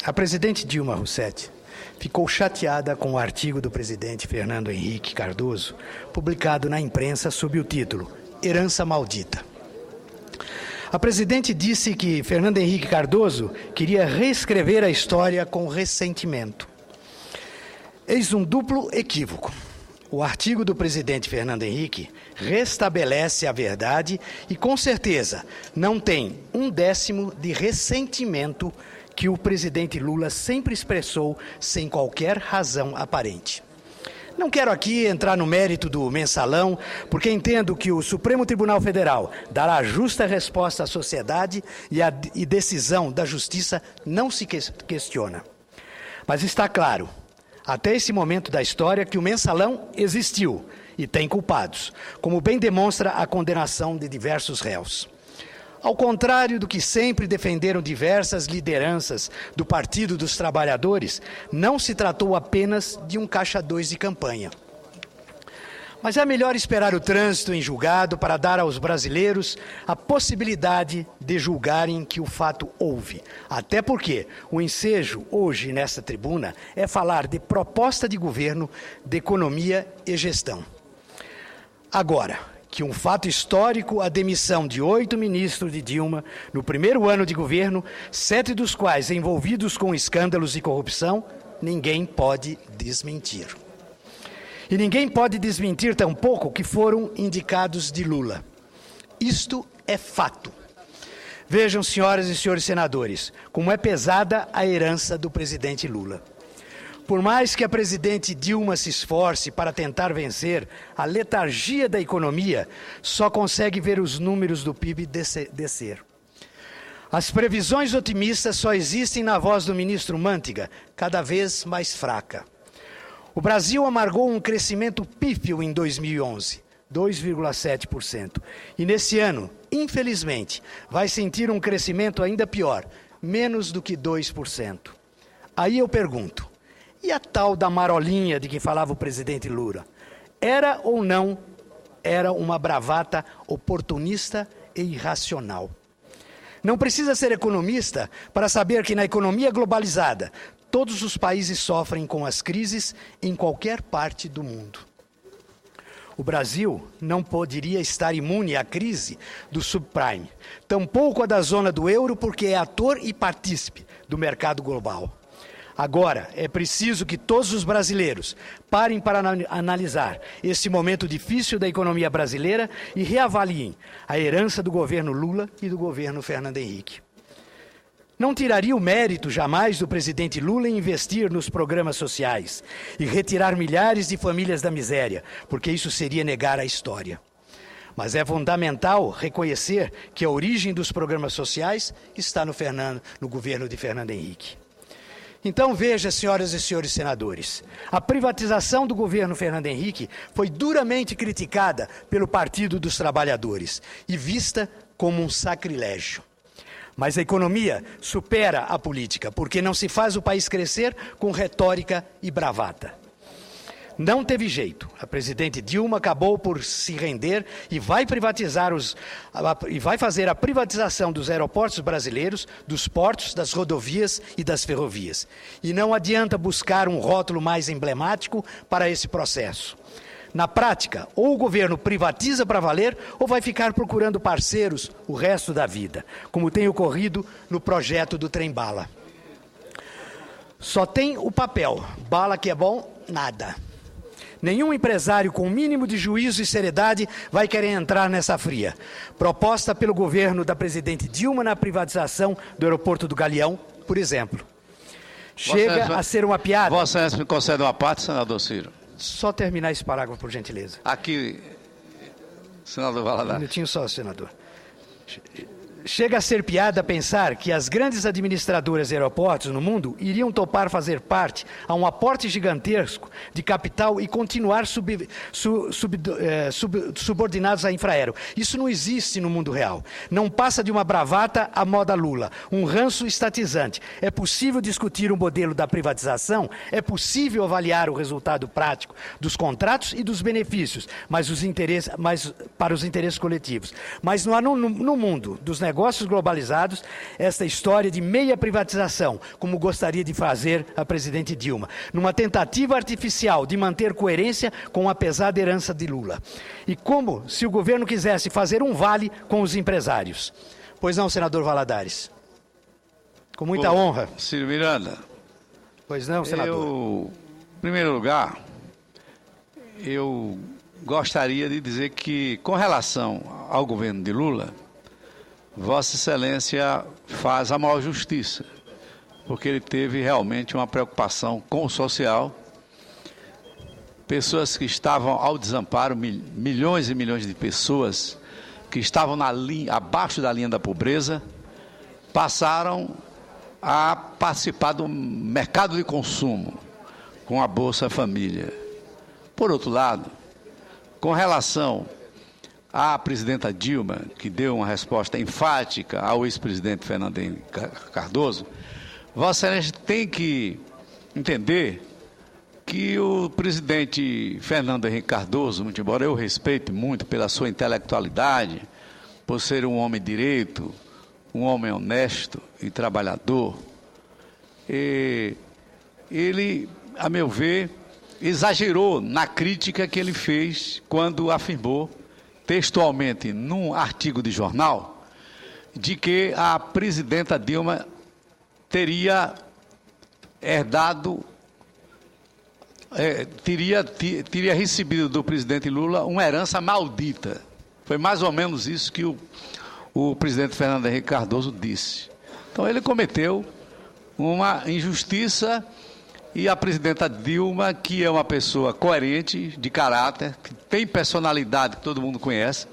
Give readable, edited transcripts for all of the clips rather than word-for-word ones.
A presidente Dilma Rousseff ficou chateada com o artigo do presidente Fernando Henrique Cardoso, publicado na imprensa sob o título Herança Maldita. A presidente disse que Fernando Henrique Cardoso queria reescrever a história com ressentimento. Eis um duplo equívoco. O artigo do presidente Fernando Henrique restabelece a verdade e, com certeza, não tem um décimo de ressentimento que o presidente Lula sempre expressou sem qualquer razão aparente. Não quero aqui entrar no mérito do mensalão, porque entendo que o Supremo Tribunal Federal dará justa resposta à sociedade e a decisão da Justiça não se questiona. Mas está claro, até esse momento da história, que o mensalão existiu e tem culpados, como bem demonstra a condenação de diversos réus. Ao contrário do que sempre defenderam diversas lideranças do Partido dos Trabalhadores, não se tratou apenas de um caixa 2 de campanha. Mas é melhor esperar o trânsito em julgado para dar aos brasileiros a possibilidade de julgarem que o fato houve. Até porque o ensejo hoje nesta tribuna é falar de proposta de governo, de economia e gestão. Agora, que um fato histórico, a demissão de 8 ministros de Dilma no primeiro ano de governo, 7 dos quais envolvidos com escândalos de corrupção, ninguém pode desmentir. E ninguém pode desmentir tampouco que foram indicados de Lula. Isto é fato. Vejam, senhoras e senhores senadores, como é pesada a herança do presidente Lula. Por mais que a presidente Dilma se esforce para tentar vencer a letargia da economia, só consegue ver os números do PIB descer. As previsões otimistas só existem na voz do ministro Manteiga, cada vez mais fraca. O Brasil amargou um crescimento pífio em 2011, 2,7%. E nesse ano, infelizmente, vai sentir um crescimento ainda pior, menos do que 2%. Aí eu pergunto, e a tal da marolinha de que falava o presidente Lula? Era ou não era uma bravata oportunista e irracional? Não precisa ser economista para saber que na economia globalizada, todos os países sofrem com as crises em qualquer parte do mundo. O Brasil não poderia estar imune à crise do subprime, tampouco a da zona do euro, porque é ator e partícipe do mercado global. Agora, é preciso que todos os brasileiros parem para analisar esse momento difícil da economia brasileira e reavaliem a herança do governo Lula e do governo Fernando Henrique. Não tiraria o mérito jamais do presidente Lula em investir nos programas sociais e retirar milhares de famílias da miséria, porque isso seria negar a história. Mas é fundamental reconhecer que a origem dos programas sociais está no governo de Fernando Henrique. Então veja, senhoras e senhores senadores, a privatização do governo Fernando Henrique foi duramente criticada pelo Partido dos Trabalhadores e vista como um sacrilégio. Mas a economia supera a política, porque não se faz o país crescer com retórica e bravata. Não teve jeito. A presidente Dilma acabou por se render e vai fazer a privatização dos aeroportos brasileiros, dos portos, das rodovias e das ferrovias. E não adianta buscar um rótulo mais emblemático para esse processo. Na prática, ou o governo privatiza para valer, ou vai ficar procurando parceiros o resto da vida, como tem ocorrido no projeto do trem-bala. Só tem o papel. Bala que é bom, nada. Nenhum empresário com o mínimo de juízo e seriedade vai querer entrar nessa fria. Proposta pelo governo da presidente Dilma na privatização do aeroporto do Galeão, por exemplo. Chega a ser uma piada. Vossa Excelência me concede uma parte, senador Ciro? Só terminar esse parágrafo, por gentileza. Aqui, senador Valadares. Um minutinho só, senador. Chega a ser piada pensar que as grandes administradoras de aeroportos no mundo iriam topar fazer parte a um aporte gigantesco de capital e continuar subordinados à Infraero. Isso não existe no mundo real. Não passa de uma bravata à moda Lula, um ranço estatizante. É possível discutir o modelo da privatização, é possível avaliar o resultado prático dos contratos e dos benefícios, para os interesses coletivos. Mas não há no mundo dos negócios negócios globalizados esta história de meia privatização, como gostaria de fazer a presidente Dilma, numa tentativa artificial de manter coerência com a pesada herança de Lula. E como se o governo quisesse fazer um vale com os empresários. Pois não, senador Valadares? Com muita honra. Ciro Miranda. Pois não, senador? Em primeiro lugar, eu gostaria de dizer que, com relação ao governo de Lula, Vossa Excelência faz a maior justiça, porque ele teve realmente uma preocupação com o social. Pessoas que estavam ao desamparo, milhões e milhões de pessoas que estavam abaixo da linha da pobreza, passaram a participar do mercado de consumo com a Bolsa Família. Por outro lado, com relação à presidenta Dilma, que deu uma resposta enfática ao ex-presidente Fernando Henrique Cardoso, Vossa Excelência tem que entender que o presidente Fernando Henrique Cardoso, muito embora eu respeite muito pela sua intelectualidade, por ser um homem de direito, um homem honesto e trabalhador, ele, a meu ver, exagerou na crítica que ele fez quando afirmou textualmente num artigo de jornal de que a presidenta Dilma teria herdado, teria recebido do presidente Lula uma herança maldita. Foi mais ou menos isso que o presidente Fernando Henrique Cardoso disse. Então ele cometeu uma injustiça. E a presidenta Dilma, que é uma pessoa coerente, de caráter, que tem personalidade que todo mundo conhece,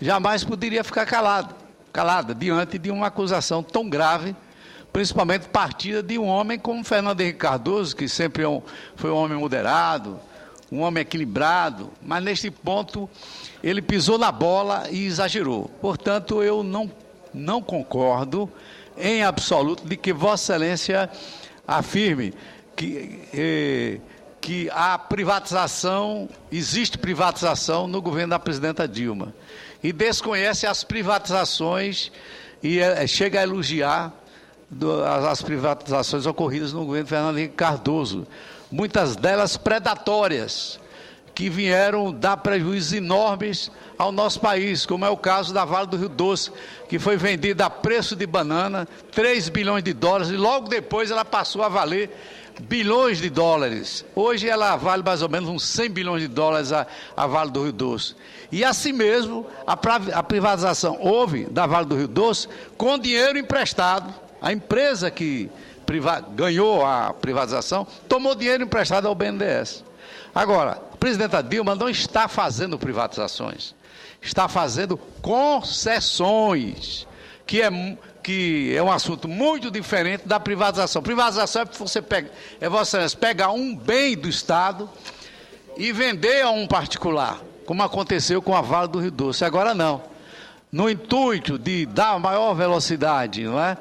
jamais poderia ficar calada diante de uma acusação tão grave, principalmente partida de um homem como Fernando Henrique Cardoso, que sempre foi um homem moderado, um homem equilibrado, mas neste ponto ele pisou na bola e exagerou. Portanto, eu não concordo em absoluto de que Vossa Excelência afirme que a privatização, existe privatização no governo da presidenta Dilma, e desconhece as privatizações e chega a elogiar as privatizações ocorridas no governo Fernando Henrique Cardoso, muitas delas predatórias, que vieram dar prejuízos enormes ao nosso país, como é o caso da Vale do Rio Doce, que foi vendida a preço de banana, 3 bilhões de dólares, e logo depois ela passou a valer bilhões de dólares. Hoje ela vale mais ou menos uns 100 bilhões de dólares a Vale do Rio Doce. E assim mesmo, a privatização houve da Vale do Rio Doce com dinheiro emprestado. A empresa que ganhou a privatização tomou dinheiro emprestado ao BNDES. Agora, a presidenta Dilma não está fazendo privatizações, está fazendo concessões, que é um assunto muito diferente da privatização. Privatização é porque você pega um bem do Estado e vender a um particular, como aconteceu com a Vale do Rio Doce. Agora não. No intuito de dar maior velocidade, não é?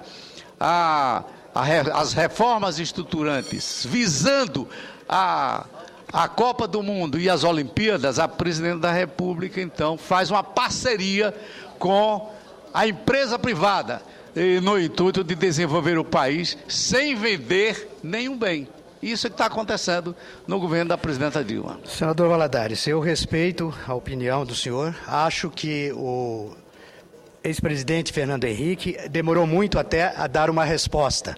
As reformas estruturantes, visando a Copa do Mundo e as Olimpíadas, a presidente da República, então, faz uma parceria com a empresa privada, no intuito de desenvolver o país sem vender nenhum bem. Isso é que está acontecendo no governo da presidenta Dilma. Senador Valadares, eu respeito a opinião do senhor. Acho que o ex-presidente Fernando Henrique demorou muito até a dar uma resposta.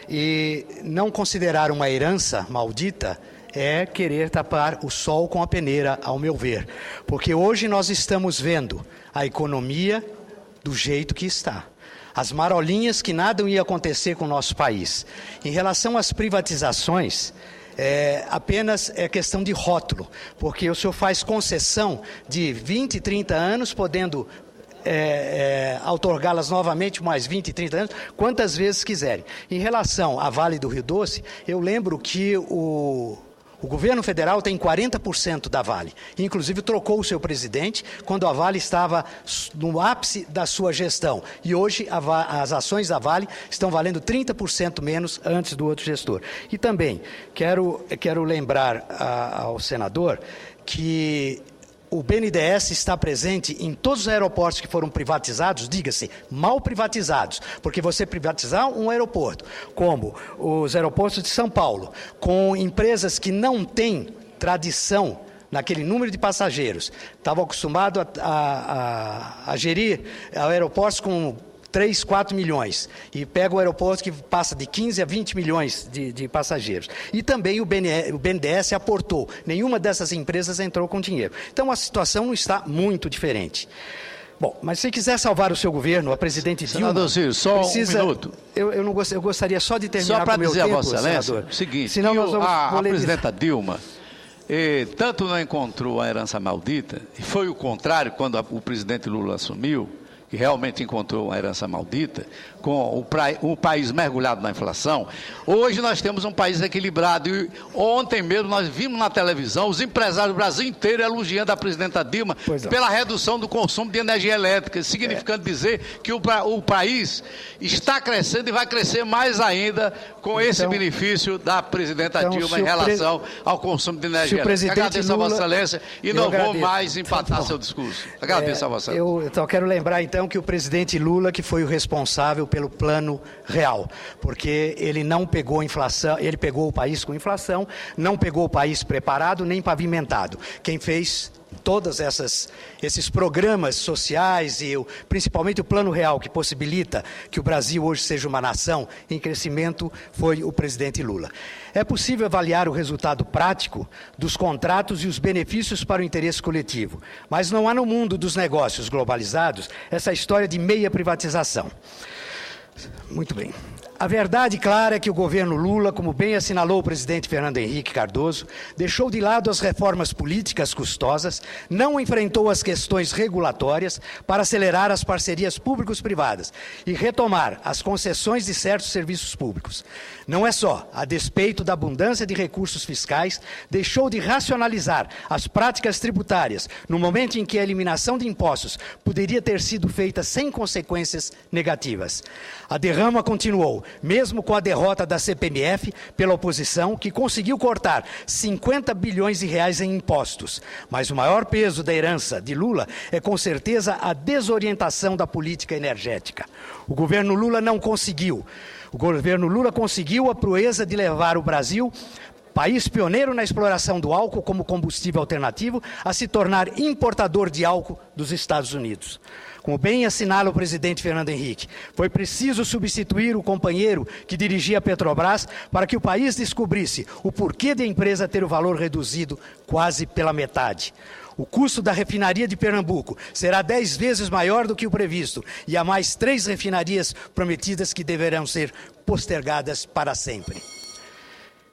E não considerar uma herança maldita é querer tapar o sol com a peneira, ao meu ver. Porque hoje nós estamos vendo a economia do jeito que está. As marolinhas que nada ia acontecer com o nosso país. Em relação às privatizações, apenas é questão de rótulo, porque o senhor faz concessão de 20, 30 anos, podendo outorgá-las novamente mais 20, 30 anos, quantas vezes quiserem. Em relação à Vale do Rio Doce, eu lembro que o governo federal tem 40% da Vale. Inclusive, trocou o seu presidente quando a Vale estava no ápice da sua gestão. E hoje as ações da Vale estão valendo 30% menos antes do outro gestor. E também quero lembrar ao senador que o BNDES está presente em todos os aeroportos que foram privatizados, diga-se, mal privatizados, porque você privatizar um aeroporto, como os aeroportos de São Paulo, com empresas que não têm tradição naquele número de passageiros, estavam acostumados a gerir aeroportos com 3, 4 milhões, e pega o aeroporto que passa de 15 a 20 milhões de passageiros. E também o BNDES aportou, nenhuma dessas empresas entrou com dinheiro. Então a situação não está muito diferente. Bom, mas se quiser salvar o seu governo, a presidente Dilma... Senador Ciro, só precisa, um minuto. Eu gostaria só de terminar com o meu tempo, senador. Só para dizer a Vossa Excelência, senador. O seguinte, senão nós vamos a presidenta Dilma... tanto não encontrou a herança maldita, e foi o contrário quando o presidente Lula assumiu, que realmente encontrou uma herança maldita, com o país mergulhado na inflação. Hoje nós temos um país equilibrado, e ontem mesmo nós vimos na televisão os empresários do Brasil inteiro elogiando a presidenta Dilma pela redução do consumo de energia elétrica, significando dizer que o país está crescendo e vai crescer mais ainda com esse benefício da presidenta Dilma em relação ao consumo de energia elétrica. Agradeço a Vossa Excelência e não vou mais empatar seu discurso. Agradeço a Vossa Excelência. Então quero lembrar então que o presidente Lula que foi o responsável pelo plano real, porque ele não pegou a inflação, ele pegou o país com inflação, não pegou o país preparado nem pavimentado. Quem fez todos esses programas sociais e principalmente o plano real que possibilita que o Brasil hoje seja uma nação em crescimento foi o presidente Lula. É possível avaliar o resultado prático dos contratos e os benefícios para o interesse coletivo, mas não há no mundo dos negócios globalizados essa história de meia privatização. Muito bem. A verdade clara é que o governo Lula, como bem assinalou o presidente Fernando Henrique Cardoso, deixou de lado as reformas políticas custosas, não enfrentou as questões regulatórias para acelerar as parcerias públicos-privadas e retomar as concessões de certos serviços públicos. Não é só, a despeito da abundância de recursos fiscais, deixou de racionalizar as práticas tributárias no momento em que a eliminação de impostos poderia ter sido feita sem consequências negativas. A derrama continuou, mesmo com a derrota da CPMF pela oposição, que conseguiu cortar 50 bilhões de reais em impostos. Mas o maior peso da herança de Lula é, com certeza, a desorientação da política energética. O governo Lula não conseguiu. O governo Lula conseguiu a proeza de levar o Brasil, país pioneiro na exploração do álcool como combustível alternativo, a se tornar importador de álcool dos Estados Unidos. Como bem assinala o presidente Fernando Henrique, foi preciso substituir o companheiro que dirigia a Petrobras para que o país descobrisse o porquê de a empresa ter o valor reduzido quase pela metade. O custo da refinaria de Pernambuco será 10 vezes maior do que o previsto e há mais 3 refinarias prometidas que deverão ser postergadas para sempre.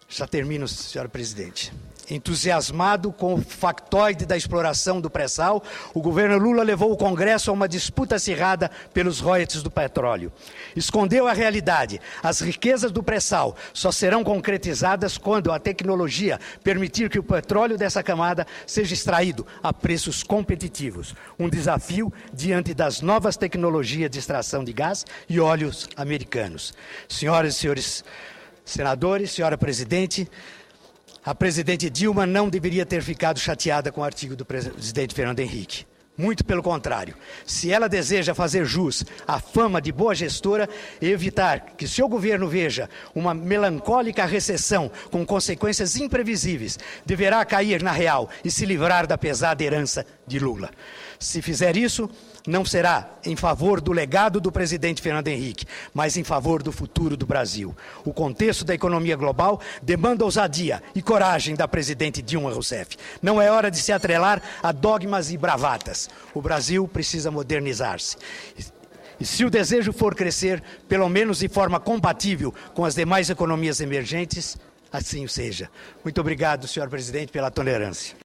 Já termino, senhora presidente. Entusiasmado com o factoide da exploração do pré-sal, o governo Lula levou o Congresso a uma disputa acirrada pelos royalties do petróleo. Escondeu a realidade. As riquezas do pré-sal só serão concretizadas quando a tecnologia permitir que o petróleo dessa camada seja extraído a preços competitivos. Um desafio diante das novas tecnologias de extração de gás e óleos americanos. Senhoras e senhores senadores, senhora presidente, a presidente Dilma não deveria ter ficado chateada com o artigo do presidente Fernando Henrique. Muito pelo contrário. Se ela deseja fazer jus à fama de boa gestora e evitar que seu governo veja uma melancólica recessão com consequências imprevisíveis, deverá cair na real e se livrar da pesada herança de Lula. Se fizer isso, não será em favor do legado do presidente Fernando Henrique, mas em favor do futuro do Brasil. O contexto da economia global demanda ousadia e coragem da presidente Dilma Rousseff. Não é hora de se atrelar a dogmas e bravatas. O Brasil precisa modernizar-se. E se o desejo for crescer, pelo menos de forma compatível com as demais economias emergentes, assim o seja. Muito obrigado, senhor presidente, pela tolerância.